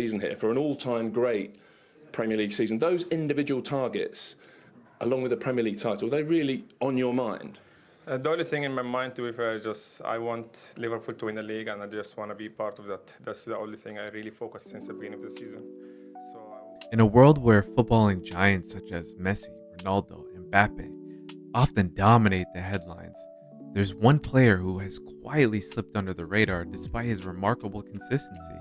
season here for an all-time great Premier League season. Those individual targets, along with the Premier League title, are they really on your mind? The only thing in my mind, to be fair, I want Liverpool to win the league, and I just want to be part of that. That's the only thing I really focused since the beginning of the season. In a world where footballing giants such as Messi, Ronaldo, and Mbappe often dominate the headlines, there's one player who has quietly slipped under the radar despite his remarkable consistency.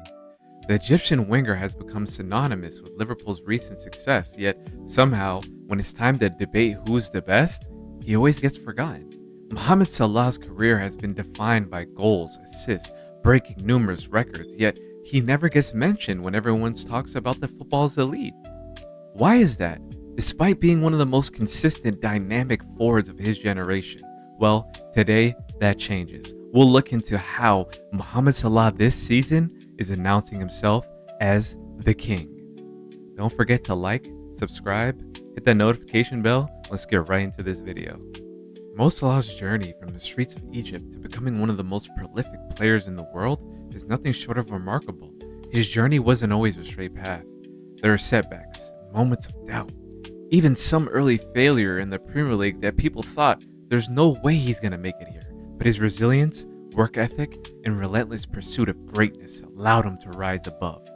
The Egyptian winger has become synonymous with Liverpool's recent success, yet somehow, when it's time to debate who's the best, he always gets forgotten. Mohamed Salah's career has been defined by goals, assists, breaking numerous records, yet he never gets mentioned when everyone talks about the football's elite. Why is that? Despite being one of the most consistent, dynamic forwards of his generation. Well, today that changes. We'll look into how Mohamed Salah this season is announcing himself as the king. Don't forget to like, subscribe, hit that notification bell. Let's get right into this video. Mo Salah's journey from the streets of Egypt to becoming one of the most prolific players in the world is nothing short of remarkable. His journey wasn't always a straight path. There are setbacks, moments of doubt, even some early failure in the Premier League that people thought there's no way he's going to make it here. But his resilience, work ethic, and relentless pursuit of greatness allowed him to rise above.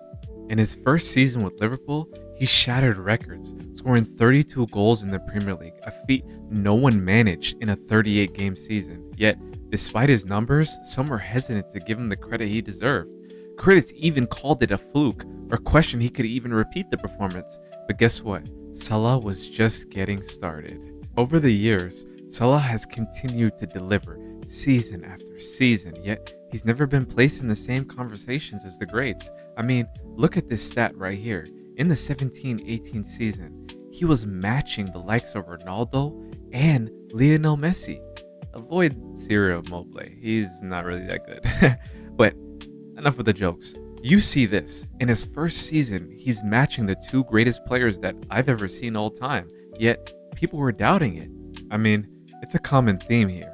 In his first season with Liverpool, he shattered records, scoring 32 goals in the Premier League, a feat no one managed in a 38-game season. Yet, despite his numbers, some were hesitant to give him the credit he deserved. Critics even called it a fluke or questioned he could even repeat the performance. But guess what? Salah was just getting started. Over the years, Salah has continued to deliver season after season, yet he's never been placed in the same conversations as the greats. I mean, look at this stat right here. In the 17-18 season, he was matching the likes of Ronaldo and Lionel Messi. Avoid Cyril Mobley, he's not really that good. But enough with the jokes. You see this. In his first season, he's matching the two greatest players that I've ever seen all time, yet people were doubting it. I mean, it's a common theme here.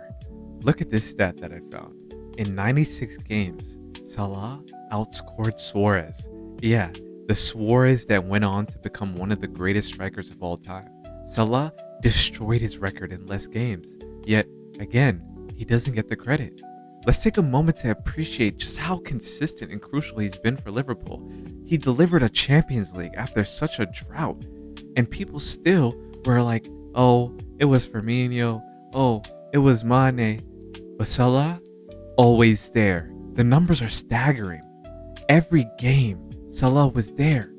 Look at this stat that I found. In 96 games, Salah outscored Suarez. Yeah, the Suarez that went on to become one of the greatest strikers of all time. Salah destroyed his record in less games, yet again, he doesn't get the credit. Let's take a moment to appreciate just how consistent and crucial he's been for Liverpool. He delivered a Champions League after such a drought, and people still were like, oh, it was Firmino, oh, it was Mane. But Salah, always there. The numbers are staggering. Every game, Salah was there.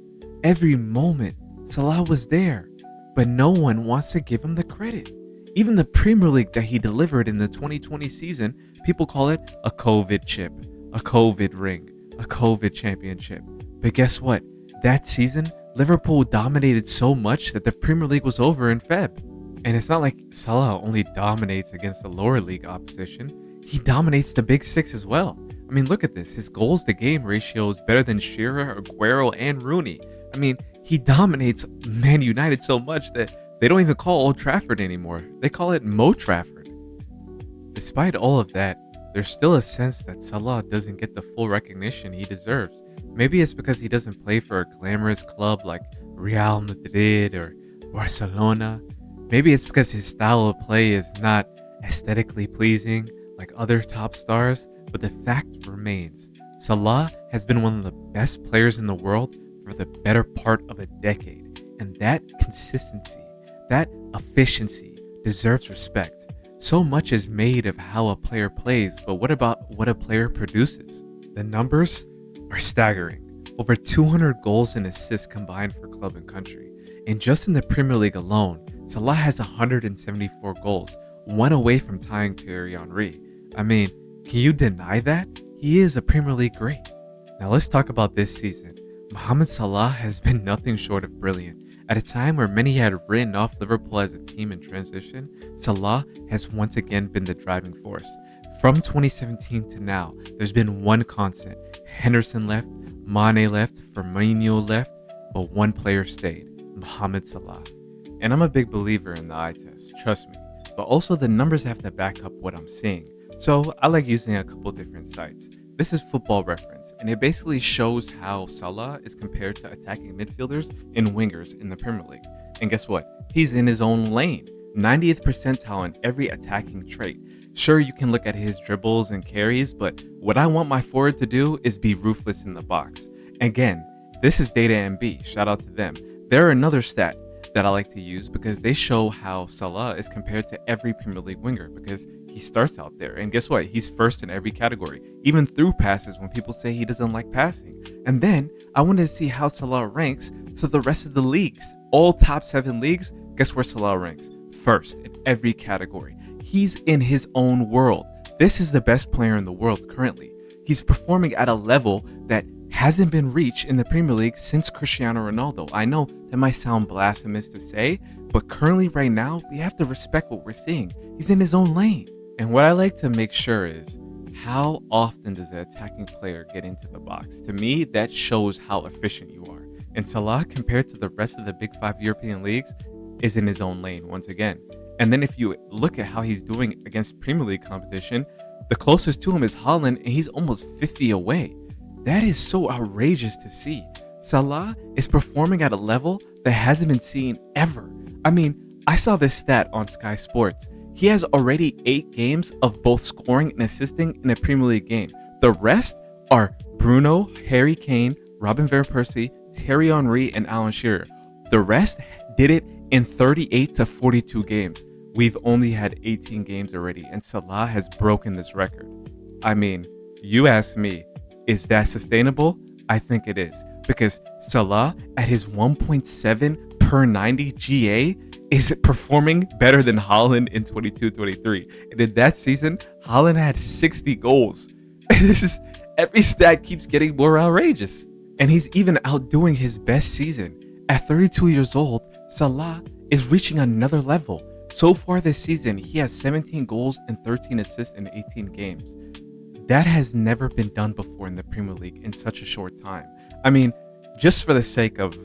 Every moment, Salah was there. But no one wants to give him the credit. Even the Premier League that he delivered in the 2020 season, people call it a COVID chip, a COVID ring, a COVID championship. But guess what? That season, Liverpool dominated so much that the Premier League was over in Feb. And it's not like Salah only dominates against the lower league opposition. He dominates the big six as well. I mean, look at this. His goals to game ratio is better than Shearer, Aguero, and Rooney. I mean, he dominates Man United so much that they don't even call Old Trafford anymore. They call it Mo Trafford. Despite all of that, there's still a sense that Salah doesn't get the full recognition he deserves. Maybe it's because he doesn't play for a glamorous club like Real Madrid or Barcelona. Maybe it's because his style of play is not aesthetically pleasing like other top stars. But the fact remains, Salah has been one of the best players in the world for the better part of a decade. And that consistency, that efficiency deserves respect. So much is made of how a player plays, but what about what a player produces? The numbers are staggering. Over 200 goals and assists combined for club and country. And just in the Premier League alone, Salah has 174 goals, one away from tying Thierry Henry. I mean, can you deny that? He is a Premier League great. Now let's talk about this season. Mohamed Salah has been nothing short of brilliant. At a time where many had written off Liverpool as a team in transition, Salah has once again been the driving force. From 2017 to now, there's been one constant. Henderson left, Mane left, Firmino left, but one player stayed, Mohamed Salah. And I'm a big believer in the eye test, trust me. But also the numbers have to back up what I'm seeing. So I like using a couple different sites. This is Football Reference, and it basically shows how Salah is compared to attacking midfielders and wingers in the Premier League. And guess what? He's in his own lane, 90th percentile in every attacking trait. Sure, you can look at his dribbles and carries, but what I want my forward to do is be ruthless in the box. Again, this is Data MB, shout out to them. They're another stat that I like to use because they show how Salah is compared to every Premier League winger because he starts out there. And guess what? He's first in every category, even through passes when people say he doesn't like passing. And then I wanted to see how Salah ranks to the rest of the leagues. All top 7 leagues, guess where Salah ranks? First in every category. He's in his own world. This is the best player in the world currently. He's performing at a level that hasn't been reached in the Premier League since Cristiano Ronaldo. I know that might sound blasphemous to say, but currently right now, we have to respect what we're seeing. He's in his own lane. And what I like to make sure is, how often does the attacking player get into the box? To me, that shows how efficient you are. And Salah, compared to the rest of the big 5 European leagues, is in his own lane once again. And then if you look at how he's doing against Premier League competition, the closest to him is Haaland, and he's almost 50 away. That is so outrageous to see. Salah is performing at a level that hasn't been seen ever. I mean, I saw this stat on Sky Sports. He has already 8 games of both scoring and assisting in a Premier League game. The rest are Bruno, Harry Kane, Robin van Persie, Thierry Henry, and Alan Shearer. The rest did it in 38 to 42 games. We've only had 18 games already, and Salah has broken this record. I mean, you ask me, is that sustainable? I think it is, because Salah at his 1.7 per 90 GA is performing better than Haaland in 22-23. And in that season, Haaland had 60 goals. This is, every stat keeps getting more outrageous. And he's even outdoing his best season. At 32 years old, Salah is reaching another level. So far this season, he has 17 goals and 13 assists in 18 games. That has never been done before in the Premier League in such a short time. I mean, just for the sake of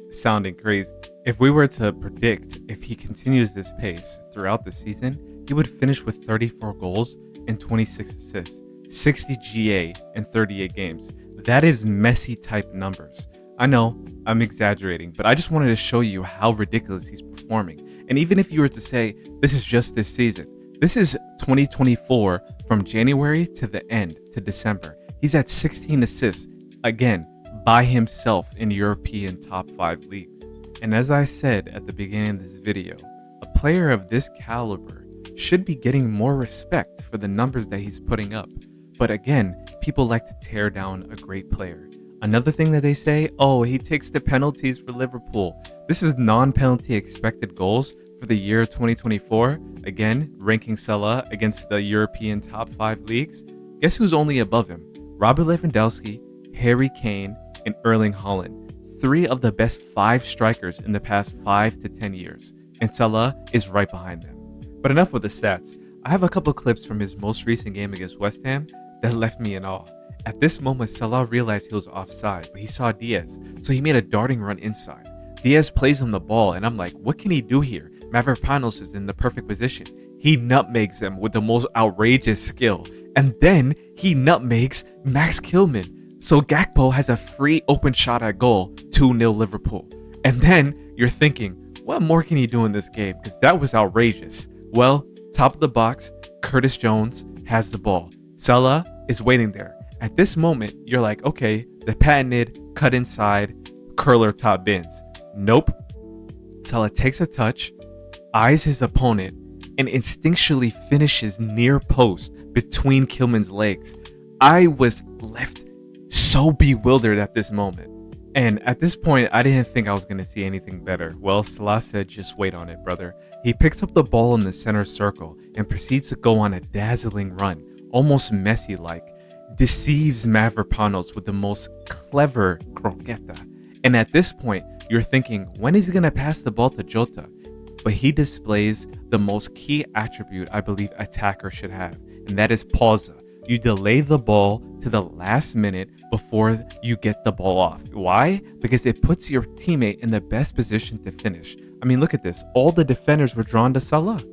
sounding crazy, if we were to predict if he continues this pace throughout the season, he would finish with 34 goals and 26 assists, 60 GA in 38 games. That is Messi type numbers. I know I'm exaggerating, but I just wanted to show you how ridiculous he's performing. And even if you were to say this is just this season, this is 2024 from January to the end to December. He's at 16 assists, again, by himself in European top 5 leagues. And as I said at the beginning of this video, a player of this caliber should be getting more respect for the numbers that he's putting up. But again, people like to tear down a great player. Another thing that they say, oh, he takes the penalties for Liverpool. This is non-penalty expected goals for the year 2024. Again, ranking Salah against the European top 5 leagues. Guess who's only above him? Robert Lewandowski, Harry Kane, and Erling Haaland. 3 of the best 5 strikers in the past 5 to 10 years. And Salah is right behind them. But enough with the stats. I have a couple clips from his most recent game against West Ham that left me in awe. At this moment, Salah realized he was offside, but he saw Diaz, so he made a darting run inside. Diaz plays him the ball, and I'm like, what can he do here? Mavropanos is in the perfect position. He nutmegs him with the most outrageous skill, and then he nutmegs Max Kilman. So Gakpo has a free open shot at goal, 2-0 Liverpool. And then you're thinking, what more can he do in this game? Because that was outrageous. Well, top of the box, Curtis Jones has the ball. Salah is waiting there. At this moment, you're like, okay, the patented cut inside curler top bins. Nope. Salah takes a touch, eyes his opponent, and instinctually finishes near post between Kilman's legs. I was left so bewildered at this moment. And at this point, I didn't think I was going to see anything better. Well, Salah said, just wait on it, brother. He picks up the ball in the center circle and proceeds to go on a dazzling run, almost Messi-like. Deceives Mavropanos with the most clever croqueta. And at this point, you're thinking, when is he going to pass the ball to Jota? But he displays the most key attribute I believe attacker should have, and that is pausa. You delay the ball to the last minute before you get the ball off. Why? Because it puts your teammate in the best position to finish. I mean, look at this. All the defenders were drawn to Salah.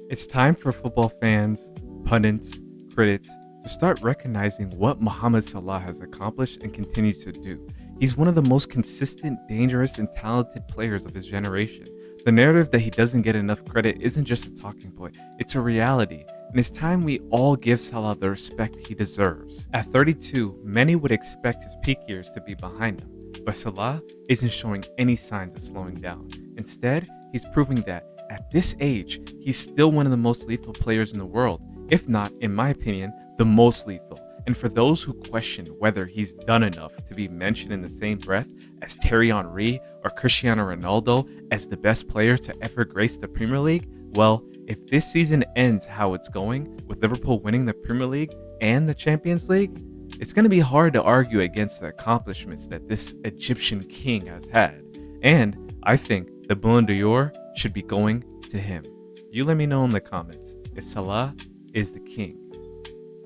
It's time for football fans, pundits, critics, to start recognizing what Mohamed Salah has accomplished and continues to do. He's one of the most consistent, dangerous, and talented players of his generation. The narrative that he doesn't get enough credit isn't just a talking point, it's a reality. And it's time we all give Salah the respect he deserves. At 32, many would expect his peak years to be behind him, but Salah isn't showing any signs of slowing down. Instead, he's proving that at this age, he's still one of the most lethal players in the world, if not, in my opinion, the most lethal. And for those who question whether he's done enough to be mentioned in the same breath as Thierry Henry or Cristiano Ronaldo as the best player to ever grace the Premier League, well, if this season ends how it's going, with Liverpool winning the Premier League and the Champions League, it's going to be hard to argue against the accomplishments that this Egyptian king has had. And I think the Ballon d'Or should be going to him. You let me know in the comments if Salah is the king.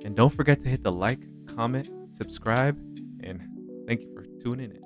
And don't forget to hit the like, comment, subscribe, and thank you for tuning in.